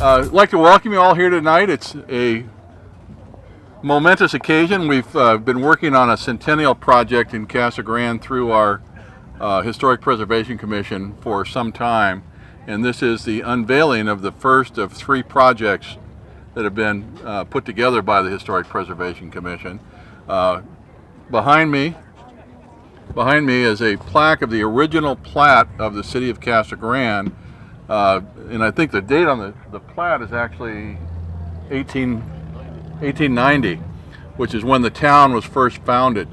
I'd like to welcome you all here tonight. It's a momentous occasion. We've been working on a centennial project in Casa Grande through our Historic Preservation Commission for some time, and this is the unveiling of the first of 3 projects that have been put together by the Historic Preservation Commission. Behind me is a plaque of the original plat of the city of Casa Grande. And I think the date on the plat is actually 1890, which is when the town was first founded.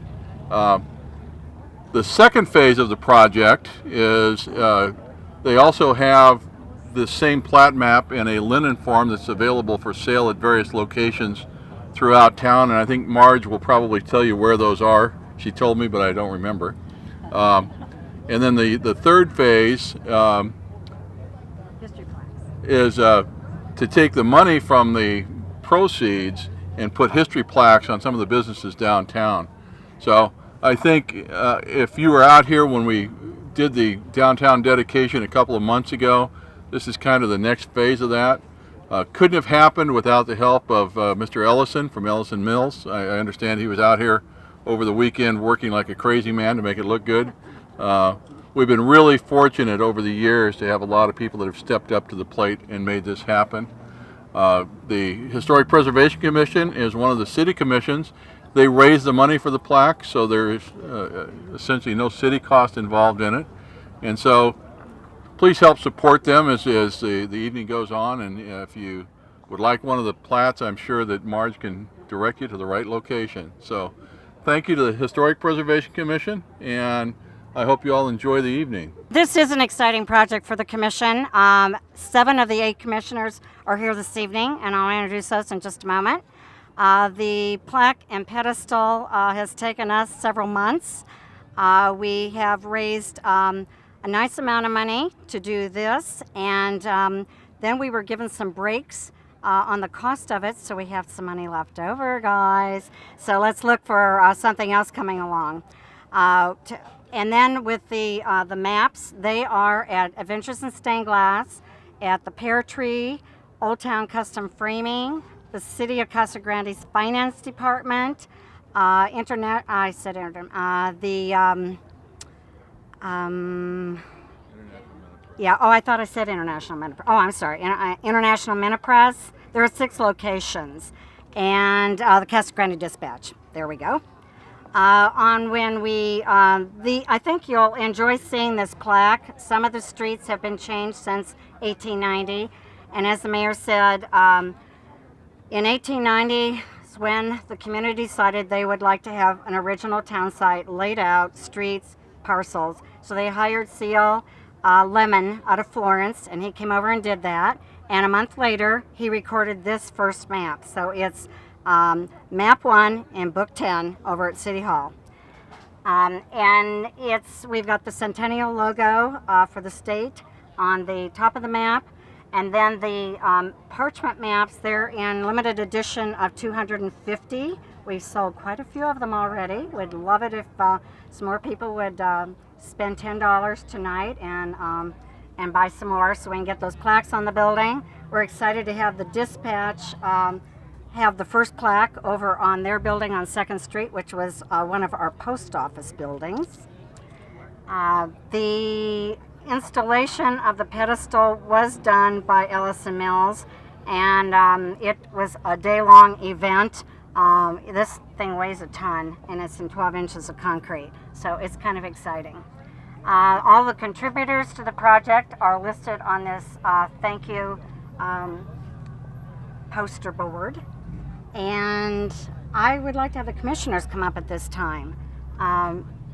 The second phase of the project is they also have the same plat map in a linen form that's available for sale at various locations throughout town, and I think Marge will probably tell you where those are. She told me, but I don't remember. And then the third phase is to take the money from the proceeds and put history plaques on some of the businesses downtown. So I think if you were out here when we did the downtown dedication a couple of months ago, this is kind of the next phase of that. Couldn't have happened without the help of Mr. Ellison from Ellison Mills. I understand he was out here over the weekend working like a crazy man to make it look good. We've been really fortunate over the years to have a lot of people that have stepped up to the plate and made this happen. The Historic Preservation Commission is one of the city commissions. They raise the money for the plaque, so there's essentially no city cost involved in it. And so please help support them as the evening goes on. And if you would like one of the plats, I'm sure that Marge can direct you to the right location. So thank you to the Historic Preservation Commission, and I hope you all enjoy the evening. This is an exciting project for the Commission. 7 of the 8 commissioners are here this evening, and I'll introduce those in just a moment. The plaque and pedestal has taken us several months. We have raised a nice amount of money to do this, and then we were given some breaks on the cost of it, so we have some money left over, guys. So let's look for something else coming along. And then with the maps, they are at Adventures in Stained Glass, at the Pear Tree, Old Town Custom Framing, the City of Casa Grande's Finance Department, International Minute Press. There are 6 locations, and the Casa Grande Dispatch. There we go. I think you'll enjoy seeing this plaque. Some of the streets have been changed since 1890, and as the mayor said, in 1890 is when the community decided they would like to have an original town site laid out, streets, parcels. So they hired C.L. Lemon out of Florence, and he came over and did that. And a month later, he recorded this first map. So it's map 1 in book 10 over at City Hall. And we've got the Centennial logo for the state on the top of the map. And then the parchment maps, they're in limited edition of 250. We've sold quite a few of them already. We'd love it if some more people would spend $10 tonight and buy some more so we can get those plaques on the building. We're excited to have the Dispatch have the first plaque over on their building on 2nd Street, which was one of our post office buildings. The installation of the pedestal was done by Ellison Mills, and it was a day-long event. This thing weighs a ton, and it's in 12 inches of concrete, so it's kind of exciting. All the contributors to the project are listed on this thank you poster board. And I would like to have the commissioners come up at this time.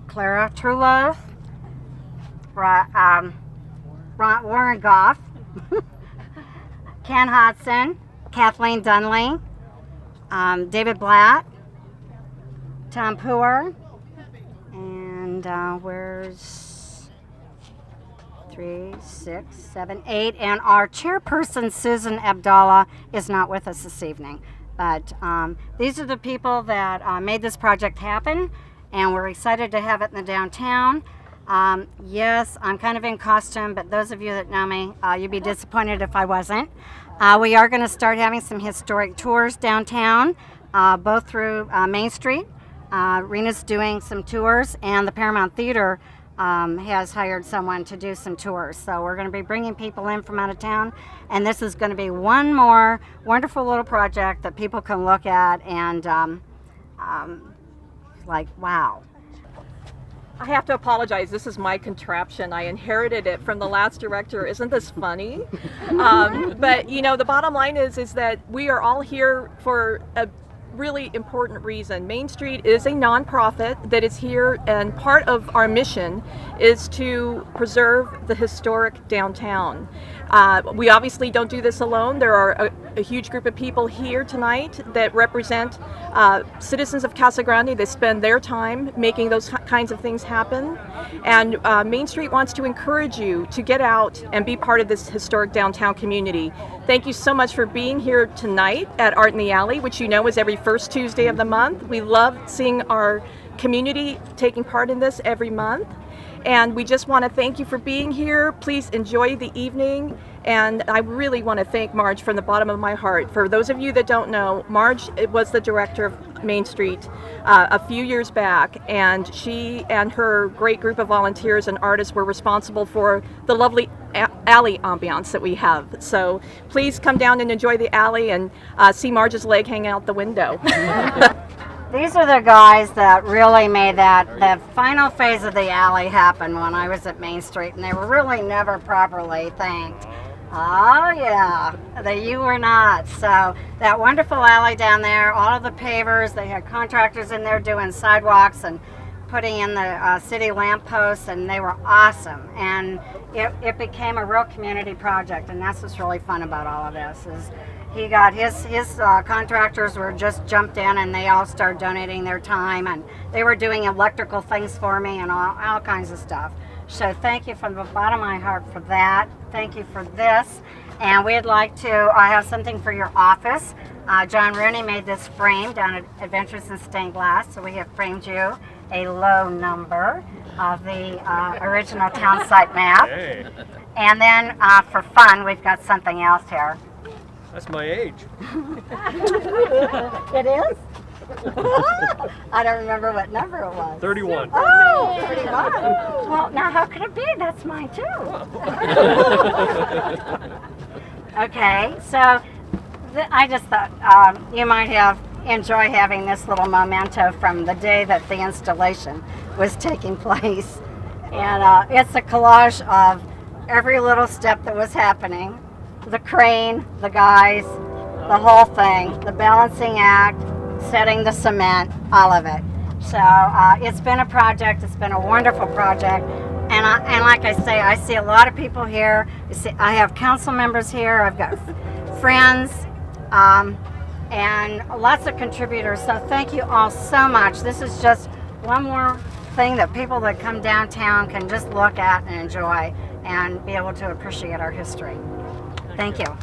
Clara Truelove, Warren Goff, Ken Hodson, Kathleen Dunley, David Blatt, Tom Poor, and where's 3, 6, 7, 8, and our chairperson Susan Abdallah is not with us this evening. But these are the people that made this project happen, and we're excited to have it in the downtown. Yes, I'm kind of in costume, but those of you that know me, you'd be disappointed if I wasn't. We are going to start having some historic tours downtown, both through Main Street. Rena's doing some tours, and the Paramount Theater has hired someone to do some tours. So we're going to be bringing people in from out of town, and this is going to be one more wonderful little project that people can look at and like, wow. I have to apologize. This is my contraption. I inherited it from the last director. Isn't this funny? But you know, the bottom line is that we are all here for a really important reason. Main Street is a nonprofit that is here, and part of our mission is to preserve the historic downtown. We obviously don't do this alone. There are a huge group of people here tonight that represent citizens of Casa Grande. They spend their time making those kinds of things happen. And Main Street wants to encourage you to get out and be part of this historic downtown community. Thank you so much for being here tonight at Art in the Alley, which you know is every first Tuesday of the month. We love seeing our community taking part in this every month. And we just want to thank you for being here. Please enjoy the evening. And I really want to thank Marge from the bottom of my heart. For those of you that don't know, Marge was the director of Main Street a few years back, and she and her great group of volunteers and artists were responsible for the lovely alley ambiance that we have. So please come down and enjoy the alley and see Marge's leg hang out the window. These are the guys that really made the final phase of the alley happen when I was at Main Street, and they were really never properly thanked. Oh yeah, you were not. So that wonderful alley down there, all of the pavers, they had contractors in there doing sidewalks and putting in the city lampposts, and they were awesome. And it became a real community project, and that's what's really fun about all of this is he got his contractors were just jumped in, and they all started donating their time, and they were doing electrical things for me and all kinds of stuff. So thank you from the bottom of my heart for that. Thank you for this. And we'd like to have something for your office. John Rooney made this frame down at Adventures in Stained Glass, so we have framed you a low number of the original Townsite map. Hey, And then for fun, we've got something else here. that's my age. It is? I don't remember what number it was. 31. Oh, 31. Well, now how could it be? That's mine too. Okay, so I just thought you might enjoy having this little memento from the day that the installation was taking place. And it's a collage of every little step that was happening. The crane, the guys, the whole thing, the balancing act, setting the cement, all of it. So it's been a project. It's been a wonderful project. And like I say, I see a lot of people here. I have council members here. I've got friends and lots of contributors. So thank you all so much. This is just one more thing that people that come downtown can just look at and enjoy and be able to appreciate our history. Thank you.